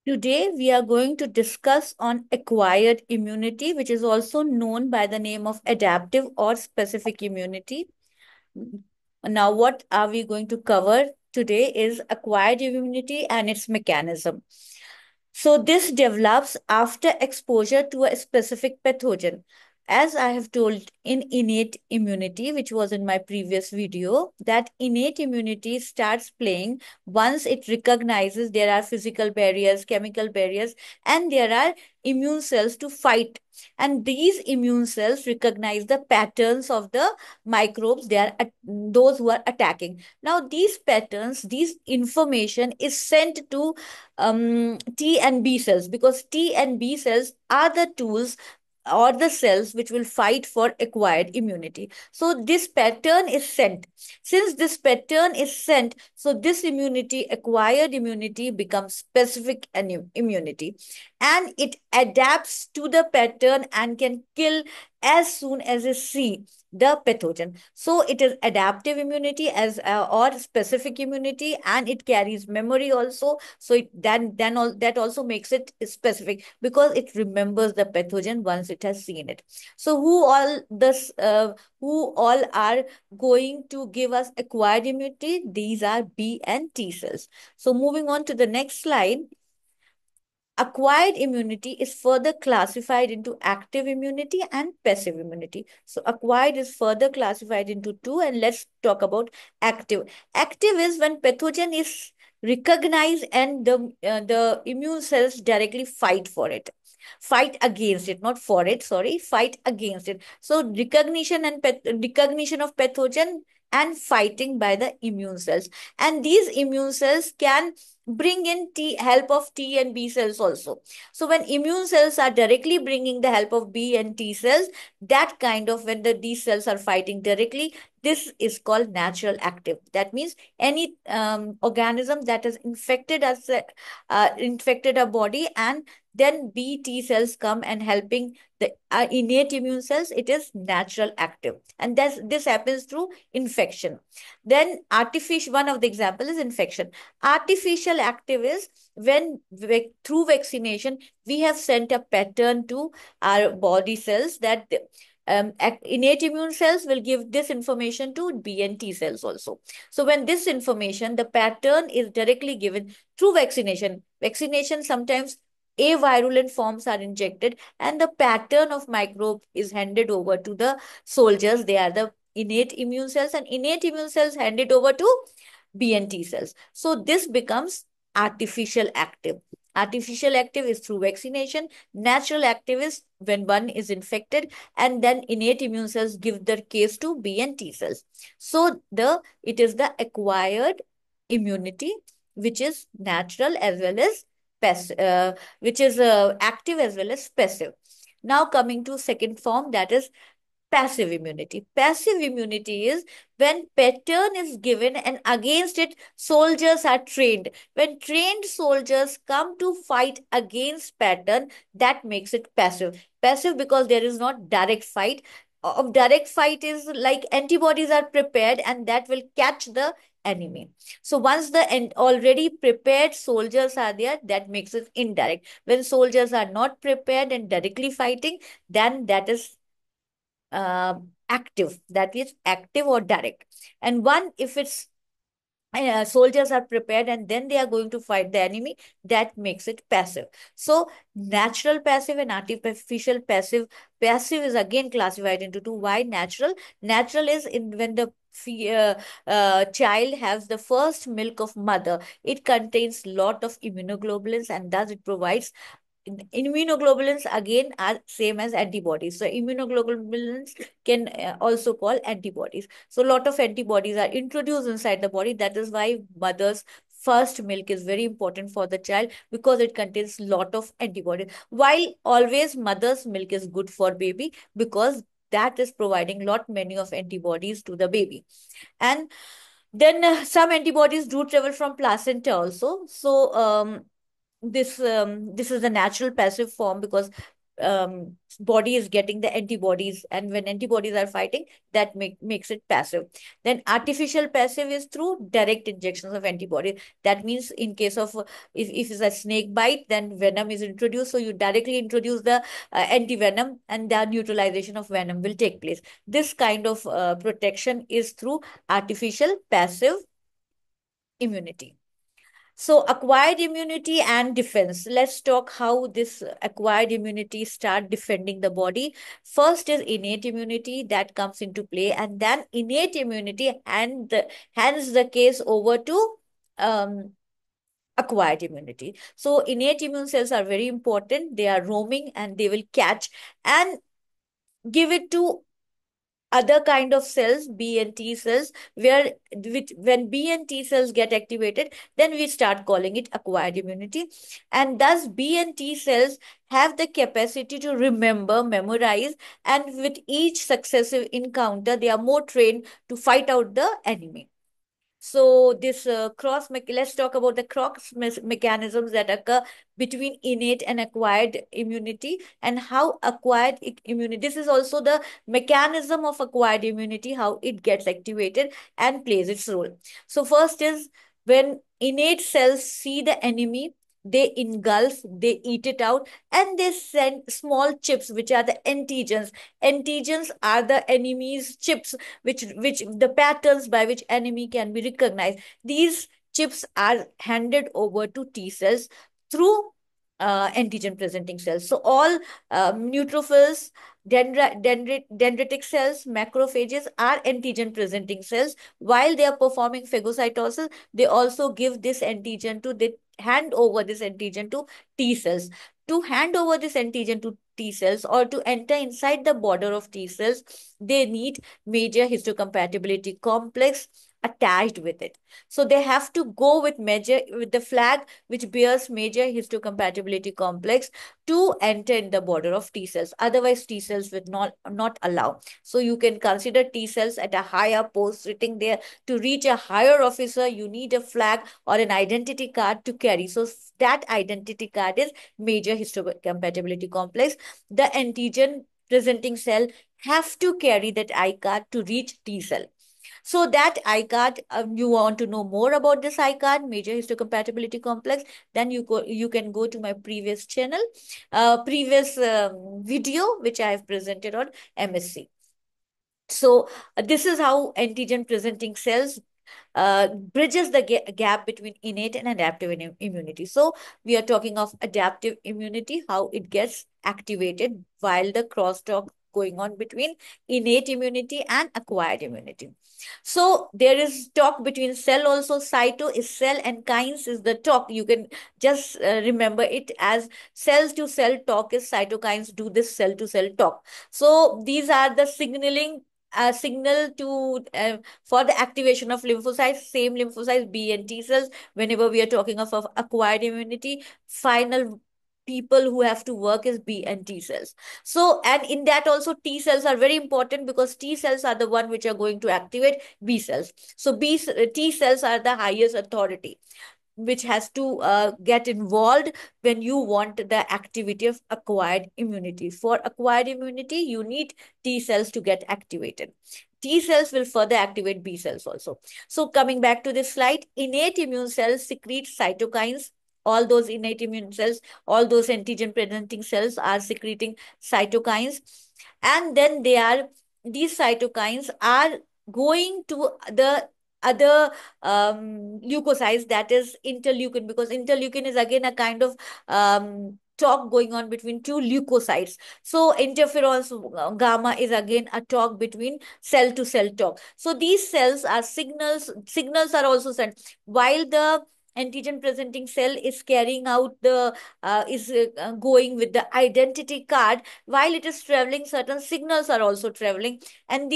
Today we are going to discuss on acquired immunity, which is also known by the name of adaptive or specific immunity. Now, what are we going to cover today is acquired immunity and its mechanism. So, this develops after exposure to a specific pathogen. As I have told in innate immunity, which was in my previous video, that innate immunity starts playing once it recognizes there are physical barriers, chemical barriers, and there are immune cells to fight. And these immune cells recognize the patterns of the microbes they are those who are attacking. Now these patterns, these information is sent to T and B cells, because T and B cells are the tools or the cells which will fight for acquired immunity. So this pattern is sent. Since this pattern is sent, so this immunity, acquired immunity, becomes specific immunity, and it adapts to the pattern and can kill as soon as it see the pathogen. So it is adaptive immunity as or specific immunity, and it carries memory also. So that also makes it specific because it remembers the pathogen once it has seen it. So who all are going to give us acquired immunity? These are B and T cells. So moving on to the next slide. Acquired immunity is further classified into active immunity and passive immunity. So acquired is further classified into two, and let's talk about active. Active is when pathogen is recognized and the immune cells directly fight for it. Fight against it, not for it, sorry, fight against it. So recognition of pathogen and fighting by the immune cells. And these immune cells can bring in help of T and B cells also. So when immune cells are directly bringing the help of B and T cells, that kind of when these cells are fighting directly, this is called natural active. That means any organism that has infected a body, and then B T cells come and helping the innate immune cells, it is natural active. And this happens through infection. Then artificial, one of the example is infection. Artificial active is when through vaccination we have sent a pattern to our body cells that innate immune cells will give this information to B and T cells also. So when this information, the pattern is directly given through vaccination. Vaccination sometimes avirulent forms are injected, and the pattern of microbe is handed over to the soldiers. They are the innate immune cells, and innate immune cells handed over to B and T cells. So this becomes artificial active. Artificial active is through vaccination. Natural active is when one is infected, and then innate immune cells give their case to B and T cells. So it is the acquired immunity which is natural as well as which is active as well as passive. Now coming to second form, that is passive immunity. Passive immunity is when pattern is given and against it soldiers are trained. When trained soldiers come to fight against pattern, that makes it passive. Passive because there is not direct fight. Of direct fight is like antibodies are prepared and that will catch the enemy. So once the already prepared soldiers are there, that makes it indirect. When soldiers are not prepared and directly fighting, then that is active, that is active or direct. And one, if it's soldiers are prepared and then they are going to fight the enemy, that makes it passive. So natural passive and artificial passive. Passive is again classified into two. Why natural? Natural is in when the child has the first milk of mother, it contains lot of immunoglobulins, and thus it provides immunoglobulins again are same as antibodies. So immunoglobulins can also call antibodies. So a lot of antibodies are introduced inside the body. That is why mother's first milk is very important for the child, because it contains lot of antibodies. While always mother's milk is good for baby, because that is providing lot many of antibodies to the baby. And then some antibodies do travel from placenta also. So this is the natural passive form, because body is getting the antibodies, and when antibodies are fighting, that makes it passive. Then artificial passive is through direct injections of antibodies. That means in case of if it's a snake bite, then venom is introduced, so you directly introduce the anti-venom, and the neutralization of venom will take place. This kind of protection is through artificial passive immunity. So acquired immunity and defense. Let's talk how this acquired immunity start defending the body. First is innate immunity that comes into play, and then innate immunity hands the case over to um, acquired immunity. So innate immune cells are very important. They are roaming and they will catch and give it to other kind of cells, B and T cells, where when B and T cells get activated, then we start calling it acquired immunity. And thus B and T cells have the capacity to remember, memorize, and with each successive encounter, they are more trained to fight out the enemy. So this let's talk about the mechanisms that occur between innate and acquired immunity, and how acquired immunity. This is also the mechanism of acquired immunity, how it gets activated and plays its role. So first is when innate cells see the enemy, they engulf, they eat it out, and they send small chips, which are the antigens. Antigens are the enemy's chips, which the patterns by which enemy can be recognized. These chips are handed over to T cells through antigen presenting cells. So all neutrophils, dendritic cells, macrophages are antigen presenting cells. While they are performing phagocytosis, they also give this antigen to they hand over this antigen to T cells. To hand over this antigen to T cells, or to enter inside the border of T cells, they need major histocompatibility complex attached with it. So they have to go with the flag which bears major histocompatibility complex to enter in the border of T cells. Otherwise, T cells will not allow. So you can consider T cells at a higher post sitting there. To reach a higher officer, you need a flag or an identity card to carry. So that identity card is major histocompatibility complex. The antigen presenting cell have to carry that I card to reach T cell. So that I-card, you want to know more about this I-card, major histocompatibility complex, then you can go to my previous channel, previous video, which I have presented on MSc. So this is how antigen presenting cells bridges the gap between innate and adaptive immunity. So we are talking of adaptive immunity, how it gets activated while the crosstalk going on between innate immunity and acquired immunity. So there is talk between cell also. Cyto is cell and kines is the talk. You can just remember it as cells to cell talk is cytokines do this cell to cell talk. So these are the signal to for the activation of lymphocytes, same lymphocytes, B and T cells. Whenever we are talking of acquired immunity, final people who have to work is B and T cells. So, and in that also T cells are very important, because T cells are the one which are going to activate B cells. So T cells are the highest authority which has to get involved when you want the activity of acquired immunity. For acquired immunity, you need T cells to get activated. T cells will further activate B cells also. So coming back to this slide, innate immune cells secrete cytokines. All those innate immune cells, all those antigen presenting cells are secreting cytokines. And then these cytokines are going to the other leukocytes, that is interleukin, because interleukin is again a kind of talk going on between two leukocytes. So interferons gamma is again a talk between cell to cell talk. So these cells are signals are also sent while the antigen presenting cell is carrying out the is going with the identity card. While it is traveling, certain signals are also traveling, and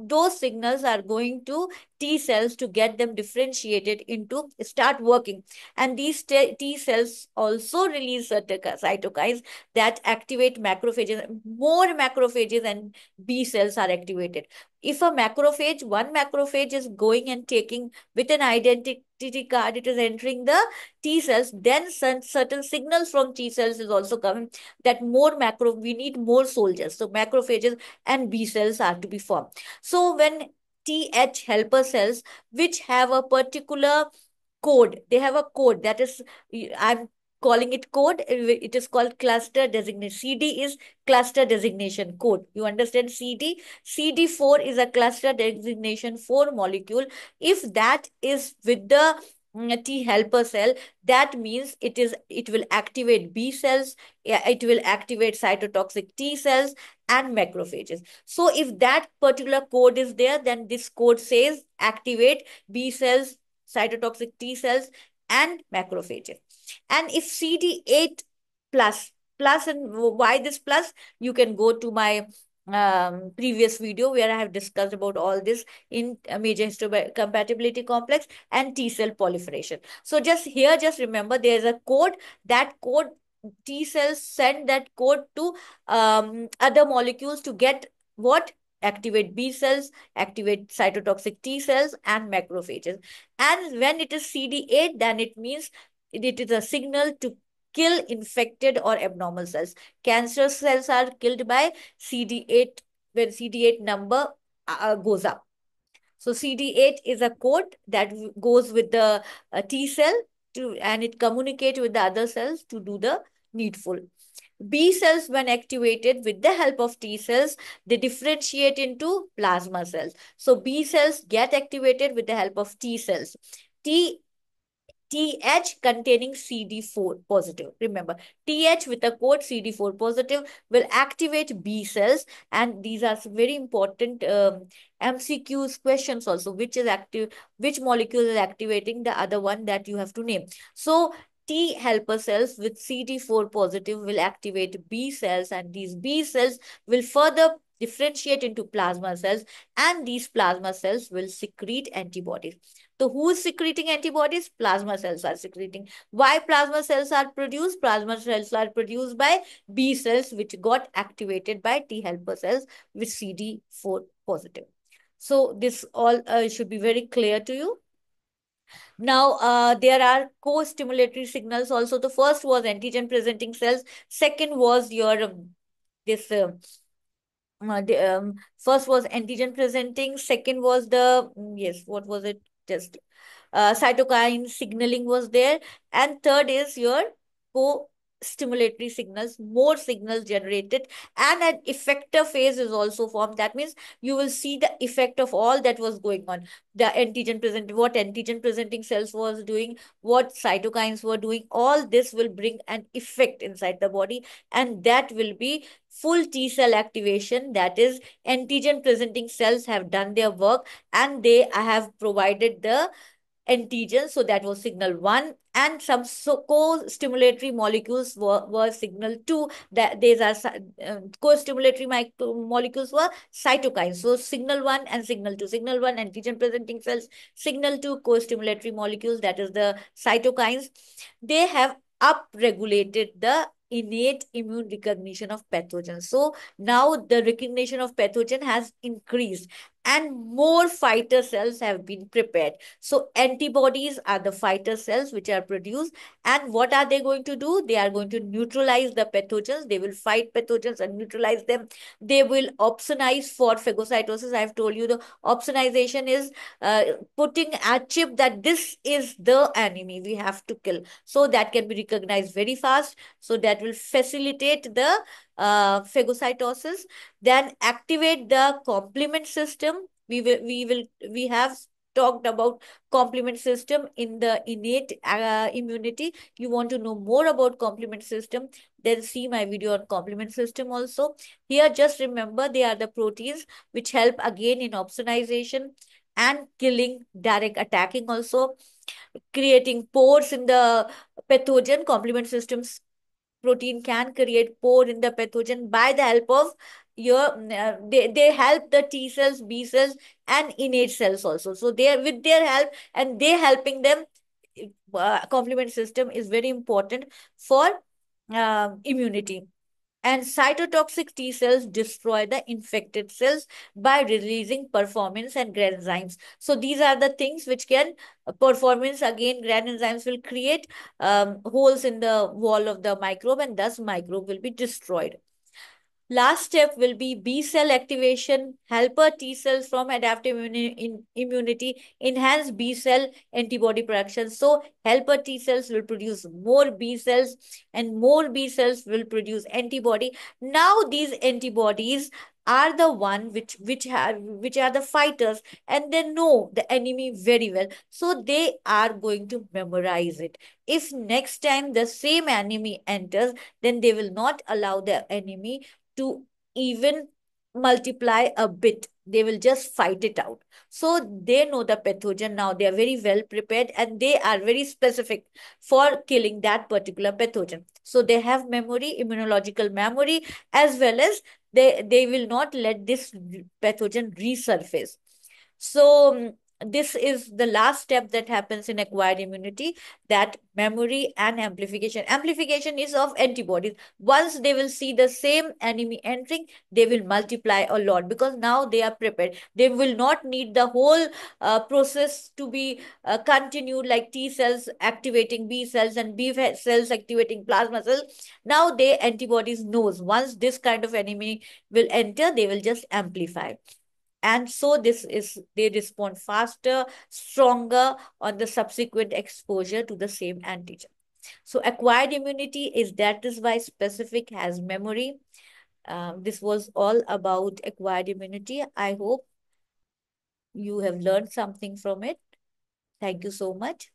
those signals are going to T cells to get them differentiated into start working. And these T cells also release certain cytokines that activate macrophages. More macrophages and B cells are activated. If a macrophage, one macrophage is going and taking with an identity card, it is entering the T cells, then certain signals from T cells is also coming that we need more soldiers. So macrophages and B cells are to be formed. So when TH helper cells, which have a particular code, they have a code that is, I'm calling it code, it is called cluster designation. CD is cluster designation code. You understand CD? CD4 is a cluster designation 4 molecule. If that is with the T helper cell, that means it will activate B cells, yeah, it will activate cytotoxic T cells and macrophages. So if that particular code is there, then this code says activate B cells, cytotoxic T cells, and macrophages. And if CD8 plus, and why this plus? You can go to my previous video where I have discussed about all this in major histocompatibility complex and T cell proliferation. So just here, just remember there is a code. That code, T cells send that code to other molecules to get what? Activate B cells, activate cytotoxic T cells, and macrophages. And when it is CD8, then it means it is a signal to kill infected or abnormal cells. Cancer cells are killed by CD8 when CD8 number goes up. So CD8 is a code that goes with the T cell and it communicates with the other cells to do the needful. B cells, when activated with the help of T cells, they differentiate into plasma cells. So B cells get activated with the help of T cells. T TH containing CD4 positive. Remember, TH with a code CD4 positive will activate B cells, and these are very important MCQs questions also. Which is active? Which molecule is activating the other one that you have to name? So T helper cells with CD4 positive will activate B cells, and these B cells will further differentiate into plasma cells, and these plasma cells will secrete antibodies. So who is secreting antibodies? Plasma cells are secreting. Why plasma cells are produced? Plasma cells are produced by B cells, which got activated by T helper cells with CD4 positive. So this all should be very clear to you. Now, there are co-stimulatory signals also. The first was antigen presenting cells. Second was your this first was antigen presenting. Second was the yes, what was it? Just cytokine signaling was there. And third is your co-stimulatory signals, more signals generated, and an effector phase is also formed. That means you will see the effect of all that was going on. The what antigen presenting cells was doing, what cytokines were doing, all this will bring an effect inside the body, and that will be full T cell activation. That is, antigen presenting cells have done their work and they have provided the antigens. So that was signal one, and some co-stimulatory molecules were signal two. That these are co-stimulatory molecules were cytokines. So signal one and signal two. Signal one, antigen presenting cells. Signal two, co-stimulatory molecules. That is the cytokines. They have upregulated the innate immune recognition of pathogens. So now the recognition of pathogen has increased and more fighter cells have been prepared. So antibodies are the fighter cells which are produced. And what are they going to do? They are going to neutralize the pathogens. They will fight pathogens and neutralize them. They will opsonize for phagocytosis. I have told you the opsonization is putting a chip that this is the enemy we have to kill. So that can be recognized very fast. So that will facilitate the phagocytosis. Then activate the complement system. We have talked about complement system in the innate immunity. You want to know more about complement system, then see my video on complement system also. Here just remember they are the proteins which help again in opsonization and killing, direct attacking also, creating pores in the pathogen. Complement systems protein can create pore in the pathogen by the help of they help the T cells, B cells, and innate cells also. So they are with their help and they helping them. Complement system is very important for immunity. And cytotoxic T cells destroy the infected cells by releasing performance and granzymes. So these are the things which can performance again. Granzymes will create holes in the wall of the microbe, and thus microbe will be destroyed. Last step will be B cell activation, helper T cells from adaptive immunity, enhance B cell antibody production. So, helper T cells will produce more B cells, and more B cells will produce antibody. Now, these antibodies are the one which are the fighters, and they know the enemy very well, so they are going to memorize it. If next time the same enemy enters, then they will not allow the enemy to even multiply a bit. They will just fight it out. So they know the pathogen now. They are very well prepared, and they are very specific for killing that particular pathogen. So they have memory, immunological memory, as well as they will not let this pathogen resurface. So this is the last step that happens in acquired immunity, that memory and amplification. Amplification is of antibodies. Once they will see the same enemy entering, they will multiply a lot, because now they are prepared. They will not need the whole process to be continued, like T cells activating B cells and B cells activating plasma cells. Now they antibodies knows once this kind of enemy will enter, they will just amplify, and so this is they respond faster, stronger on the subsequent exposure to the same antigen. So acquired immunity is that is why specific has memory. This was all about acquired immunity. I hope you have learned something from it. Thank you so much.